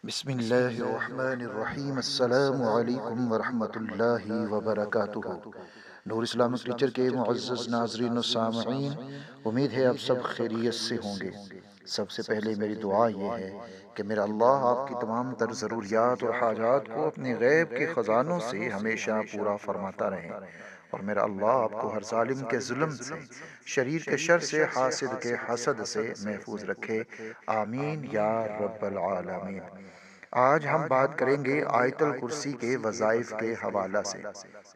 بسم اللہ الرحمن الرحیم، السلام علیکم ورحمۃ اللہ وبرکاتہ۔ نور اسلامک ٹیچر کے معزز ناظرین و سامعین، امید ہے آپ سب خیریت سے ہوں گے۔ سب سے پہلے میری دعا یہ ہے کہ میرا اللہ آپ کی تمام تر ضروریات اور حاجات کو اپنے غیب کے خزانوں سے ہمیشہ پورا فرماتا رہے، اور میرا اللہ آپ کو ہر ظالم کے ظلم سے، شریر کے شر سے، حاسد کے حسد سے محفوظ رکھے، آمین یا رب العالمین۔ آج ہم بات کریں گے آیت الکرسی کے وظائف کے حوالہ سے۔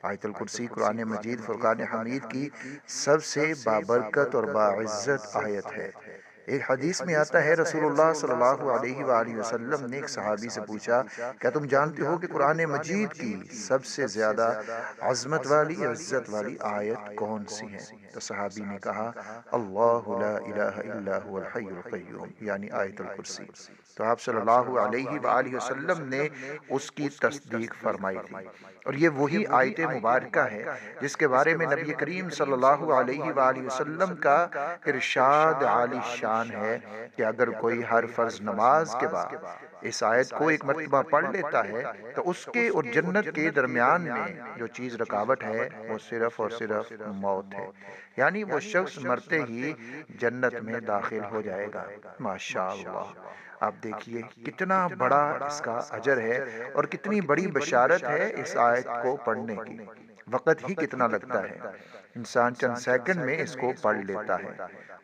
آیت الکرسی قرآن مجید فرقان حمید کی سب سے بابرکت اور باعزت آیت ہے۔ ایک حدیث میں آتا ہے، رسول اللہ صلی اللہ علیہ وآلہ وسلم نے ایک صحابی سے پوچھا، کیا تم جانتے ہو کہ قرآن مجید کی سب سے زیادہ عظمت والی، عزت والی آیت کون سی ہے؟ تو صحابی نے کہا، اللہ لا الہ الا هو الحی القیوم، یعنی آیت الکرسی۔ تو آپ صلی اللہ علیہ وآلہ وسلم نے اس کی تصدیق فرمائی تھی، اور یہ وہی آیت مبارکہ ہے جس کے بارے میں نبی کریم صلی اللہ علیہ وآلہ وسلم کا ارشاد عالی شان ہے کہ اگر کوئی ہر فرض نماز کے بعد اس آیت کو ایک مرتبہ پڑھ لیتا ہے تو اس کے اور جنت کے درمیان میں جو چیز رکاوٹ ہے وہ صرف اور صرف موت ہے، یعنی وہ شخص مرتے ہی جنت میں داخل ہو جائے گا۔ ماشاءاللہ، آپ دیکھیے کتنا بڑا اس کا اجر ہے اور کتنی بڑی بشارت ہے اس آیت کو پڑھنے کی۔ وقت ہی کتنا لگتا ہے، انسان چند سیکنڈ میں اس کو پڑھ لیتا ہے،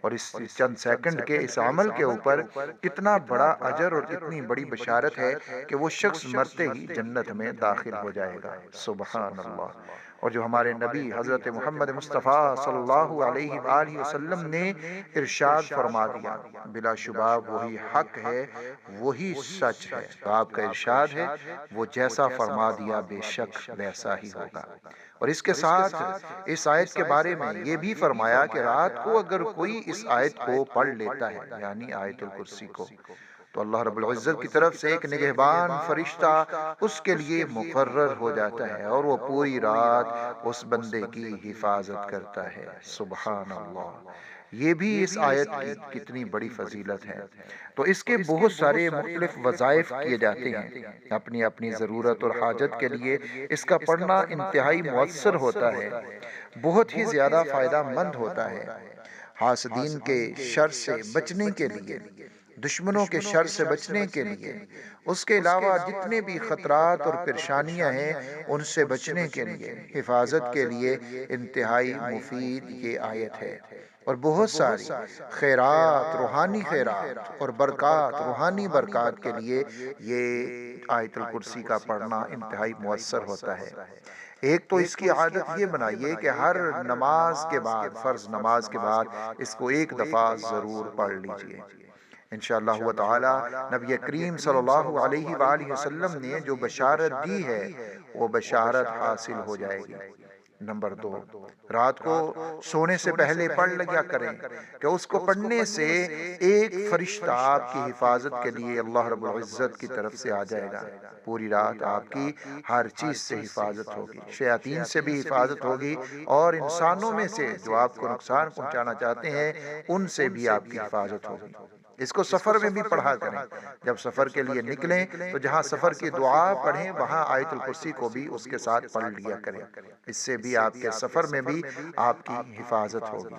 اور اس چند سیکنڈ کے اس عمل کے اوپر کتنا بڑا اجر اور کتنی بڑی بشارت ہے کہ وہ شخص مرتے ہی جنت میں داخل ہو جائے گا۔ سبحان اللہ۔ اور جو ہمارے نبی حضرت محمد مصطفیٰ صلی اللہ علیہ وآلہ وسلم نے ارشاد فرما دیا، بلا شبہ وہی حق ہے، وہی سچ ہے۔ تو آپ کا ارشاد ہے، وہ جیسا فرما دیا بے شک ویسا ہی ہوگا۔ اور اس کے ساتھ اس آیت کے بارے میں یہ بھی فرمایا کہ رات کو اگر کوئی اس آیت کو پڑھ لیتا ہے، یعنی آیت الکرسی کو، تو اللہ رب العزت کی طرف سے ایک نگہبان فرشتہ اس کے لیے مقرر ہو جاتا ہے، اور وہ پوری رات اس بندے کی حفاظت کرتا ہے۔ سبحان اللہ۔ یہ بھی اس آیت کی کتنی بڑی فضیلت ہے۔ تو اس کے بہت سارے مختلف وظائف کیے جاتے ہیں، اپنی اپنی ضرورت اور حاجت کے لیے اس کا پڑھنا انتہائی مؤثر ہوتا ہے، بہت ہی زیادہ فائدہ مند ہوتا ہے۔ حاسدین کے شر سے بچنے کے لیے، دشمنوں کے شر سے بچنے کے لیے، اس کے علاوہ جتنے بھی خطرات اور پریشانیاں ہیں ان سے بچنے کے لیے، حفاظت کے لیے انتہائی مفید یہ آیت ہے۔ اور بہت ساری خیرات، روحانی خیرات اور برکات، روحانی برکات کے لیے یہ آیت الکرسی کا پڑھنا انتہائی مؤثر ہوتا ہے۔ ایک تو اس کی عادت یہ بنائیے کہ ہر نماز کے بعد، فرض نماز کے بعد اس کو ایک دفعہ ضرور پڑھ لیجئے۔ انشاءاللہ تعالی نبی کریم صلی اللہ علیہ وآلہ وسلم نے جو بشارت دی ہے وہ بشارت حاصل ہو جائے گی۔ نمبر 2، رات کو سونے سے پہلے پڑھ لیا کریں کہ اس کو پڑھنے سے ایک فرشتہ آپ کی حفاظت کے لیے اللہ رب العزت کی طرف سے آ جائے گا۔ پوری رات آپ کی ہر چیز سے حفاظت ہوگی، شیاطین سے بھی حفاظت ہوگی، اور انسانوں میں سے جو آپ کو نقصان پہنچانا چاہتے ہیں ان سے بھی آپ کی حفاظت ہوگی۔ اس کو سفر میں بھی پڑھا کریں، جب سفر کے لیے نکلیں تو جہاں سفر کی دعا پڑھیں وہاں آیت الکرسی کو بھی اس کے ساتھ پڑھ لیا کریں، اس سے بھی آپ کے سفر میں بھی آپ کی حفاظت ہوگی۔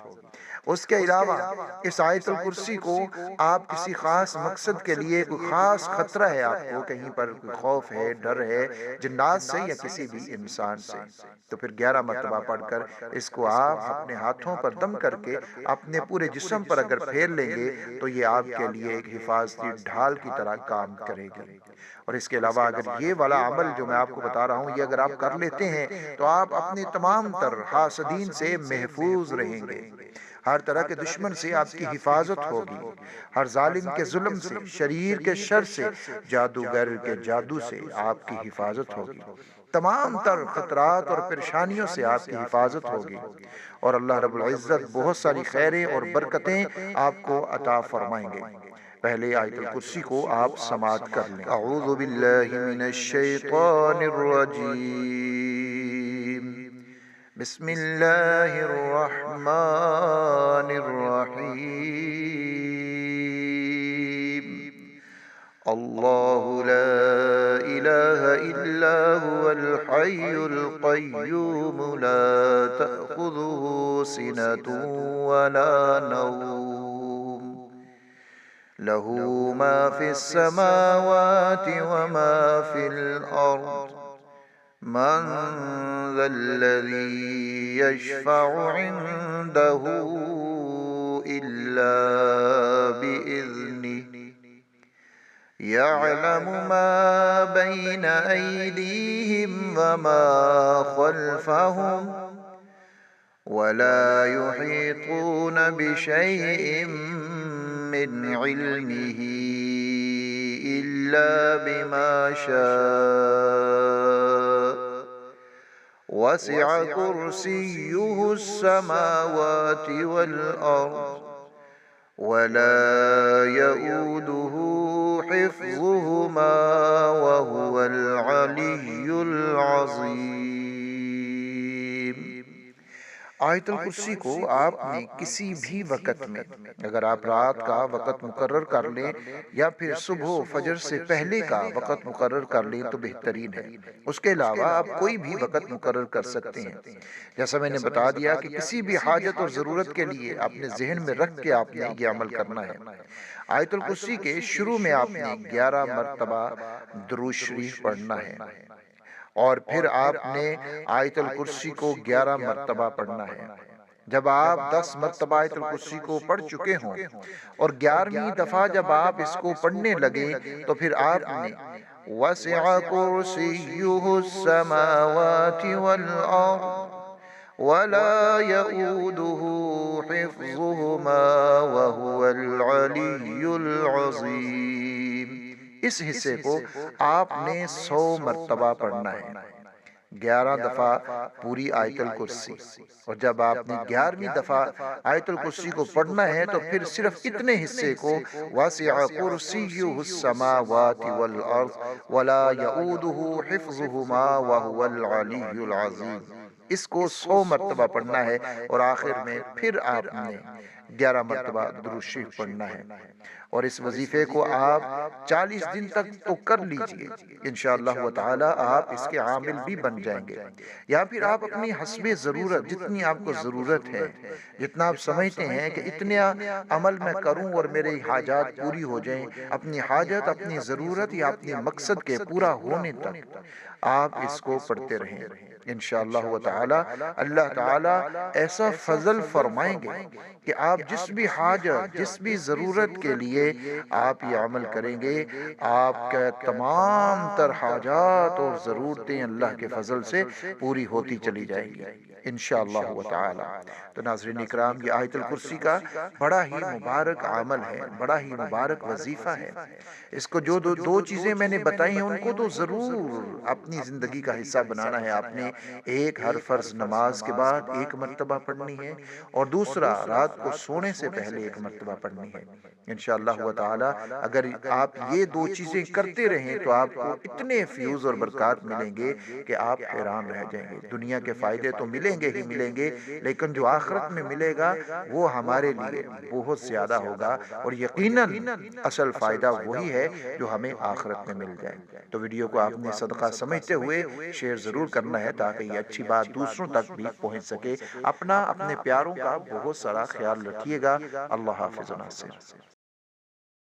اس کے علاوہ اس آیت الکرسی کو آپ کسی خاص مقصد کے لیے، کوئی خاص خطرہ ہے آپ کو، کہیں پر کوئی خوف ہے، ڈر ہے جنات سے یا کسی بھی انسان سے، تو پھر 11 مرتبہ پڑھ کر اس کو آپ اپنے ہاتھوں پر دم کر کے اپنے پورے جسم پر اگر پھیر لیں گے تو یہ آپ کے لیے ایک حفاظتی ڈھال کی طرح کام کرے گی۔ اور اس کے علاوہ اگر یہ والا عمل جو میں آپ کو بتا رہا ہوں یہ اگر آپ کر لیتے ہیں تو آپ اپنے تمام تر حاسدین سے محفوظ رہیں گے، ہر طرح کے دشمن سے آپ کی حفاظت ہوگی، ہر ظالم کے ظلم سے، شریر کے شر سے، جادوگر کے جادو سے آپ کی حفاظت ہوگی، تمام تر خطرات اور پریشانیوں سے آپ کی حفاظت ہوگی، اور اللہ رب العزت بہت ساری خیریں اور برکتیں آپ کو عطا فرمائیں گے۔ پہلے آیت الکرسی کو آپ سماعت کر لیں۔ اعوذ باللہ من الشیطان الرجیم، بسم اللہ الرحمن الرحیم، اللہ لا إلا هو الحي القيوم لا تأخذه سنة ولا نوم له ما في السماوات وما في الأرض من ذا الذي يشفع عنده إلا بإذنه يعلم ما بين أيديهم وما خلفهم ولا يحيطون بشيء من علمه إلا بما شاء وسع كرسيه السماوات والأرض ولا يؤوده حفظهما وهو العلي العظيم۔ آیت الکرسی کو آپ نے کسی بھی وقت میں، اگر آپ رات کا وقت مقرر کر لیں یا پھر صبح فجر سے پہلے کا وقت مقرر کر لیں تو بہترین ہے۔ اس کے علاوہ آپ کوئی بھی وقت مقرر کر سکتے ہیں۔ جیسا میں نے بتا دیا کہ کسی بھی حاجت اور ضرورت کے لیے اپنے ذہن میں رکھ کے آپ نے یہ عمل کرنا ہے۔ آیت الکرسی کے شروع میں آپ نے 11 مرتبہ درود شریف پڑھنا ہے، اور پھر آپ نے آیت الکرسی کو 11 مرتبہ پڑھنا ہے۔ جب آپ 10 مرتبہ آیت الکرسی کو پڑھ چکے ہوں اور 11ویں دفعہ جب آپ اس کو پڑھنے لگے تو پھر آپ نے وَسِعَ كُرْسِيُّهُ السَّمَاوَاتِ وَالْأَرْضِ وَلَا يَؤُودُهُ حِفْظُهُمَا وَهُوَ الْعَلِيُّ الْعَظِيمُ۔ اس حصے کو آپ نے 100 مرتبہ پڑھنا ہے، 11 دفعہ پوری آیت الکرسی، اور جب آپ نے 11ویں دفعہ آیت الکرسی کو پڑھنا ہے تو پھر صرف اتنے حصے کو وَسِعَ كُرْسِيُّهُ السَّمَاوَاتِ وَالْأَرْضِ وَلَا يَؤُودُهُ حِفْظُهُمَا وَهُوَ الْعَلِيُّ الْعَظِيمُ، اس کو 100 مرتبہ پڑھنا ہے، اور آخر میں پھر آپ نے 11 مرتبہ درود شریف پڑھنا ہے۔ اور اس وظیفے کو آپ 40 دن تک تو کر لیجئے، انشاءاللہ تعالی آپ اس کے عامل بھی بن جائیں گے۔ یا پھر آپ اپنی حسب ضرورت، جتنی آپ کو ضرورت ہے، جتنا آپ سمجھتے ہیں کہ اتنا عمل میں کروں اور میرے حاجات پوری ہو جائیں، اپنی حاجت، اپنی ضرورت یا اپنی مقصد کے پورا ہونے تک آپ اس کو پڑھتے رہیں۔ انشاءاللہ تعالی اللہ تعالی ایسا فضل فرمائیں گے کہ آپ جس بھی حاجت، جس بھی ضرورت کے لیے آپ یہ عمل کریں گے، آپ کا تمام تر حاجات اور ضرورتیں اللہ کے فضل سے پوری ہوتی چلی جائیں گی انشاءاللہ تعالی۔ تو ناظرین اکرام، یہ آیت الکرسی کا بڑا ہی مبارک عمل ہے، بڑا ہی مبارک وظیفہ ہے۔ اس کو جو دو چیزیں میں نے بتائی ہیں ان کو تو ضرور اپنی زندگی کا حصہ بنانا ہے۔ آپ نے ایک ہر فرض نماز کے بعد 1 مرتبہ پڑھنی ہے، اور دوسرا رات کو سونے سے پہلے 1 مرتبہ پڑھنی ہے انشاءاللہ تعالی۔ اگر آپ یہ 2 چیزیں کرتے رہیں تو آپ کو اتنے فیوز اور برکات ملیں گے کہ آپ حیران رہ جائیں گے۔ دنیا کے فائدے تو ملیں گے ہی ملیں گے، لیکن جو آخرت میں ملے گا وہ ہمارے لیے بہت زیادہ ہوگا، اور یقیناً اصل فائدہ وہی ہے جو ہمیں آخرت میں مل جائے۔ تو ویڈیو کو آپ نے صدقہ سمجھتے ہوئے شیئر ضرور کرنا ہے تاکہ یہ اچھی بات دوسروں تک بھی پہنچ سکے۔ اپنے پیاروں کا بہت سارا خیال رکھیے گا۔ اللہ حافظ و ناصر۔